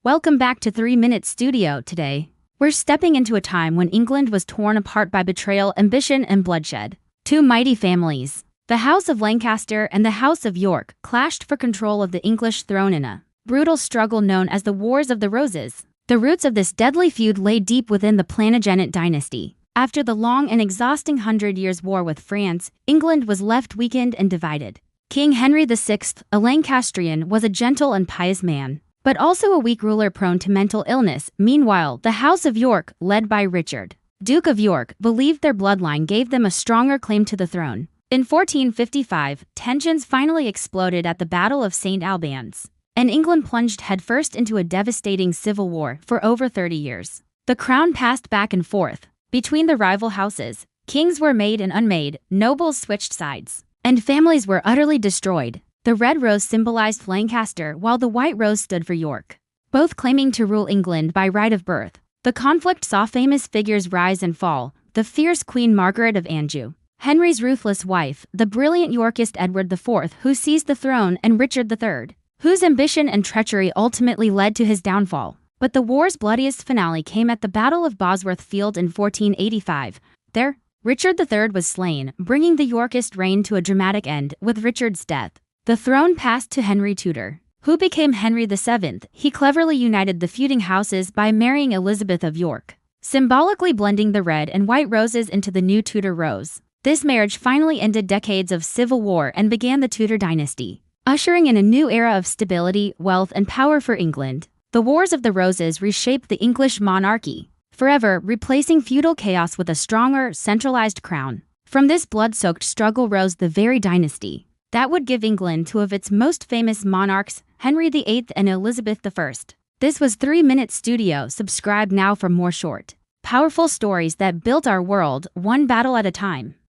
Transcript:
Welcome back to 3 Minute Studio. Today, we're stepping into a time when England was torn apart by betrayal, ambition, and bloodshed. Two mighty families, the House of Lancaster and the House of York, clashed for control of the English throne in a brutal struggle known as the Wars of the Roses. The roots of this deadly feud lay deep within the Plantagenet dynasty. After the long and exhausting Hundred Years' War with France, England was left weakened and divided. King Henry VI, a Lancastrian, was a gentle and pious man, but also a weak ruler prone to mental illness. Meanwhile, the House of York, led by Richard, Duke of York, believed their bloodline gave them a stronger claim to the throne. In 1455, tensions finally exploded at the Battle of St. Albans, and England plunged headfirst into a devastating civil war for over 30 years. The crown passed back and forth between the rival houses. Kings were made and unmade, nobles switched sides, and families were utterly destroyed. The red rose symbolized Lancaster, while the white rose stood for York, both claiming to rule England by right of birth. The conflict saw famous figures rise and fall: the fierce Queen Margaret of Anjou, Henry's ruthless wife, the brilliant Yorkist Edward IV, who seized the throne, and Richard III, whose ambition and treachery ultimately led to his downfall. But the war's bloodiest finale came at the Battle of Bosworth Field in 1485. There, Richard III was slain, bringing the Yorkist reign to a dramatic end. With Richard's death, the throne passed to Henry Tudor, who became Henry VII. He cleverly united the feuding houses by marrying Elizabeth of York, symbolically blending the red and white roses into the new Tudor rose. This marriage finally ended decades of civil war and began the Tudor dynasty, ushering in a new era of stability, wealth, and power for England. The Wars of the Roses reshaped the English monarchy, forever replacing feudal chaos with a stronger, centralized crown. From this blood-soaked struggle rose the very dynasty that would give England two of its most famous monarchs, Henry VIII and Elizabeth I. This was 3 Minute Studio. Subscribe now for more short, powerful stories that built our world, one battle at a time.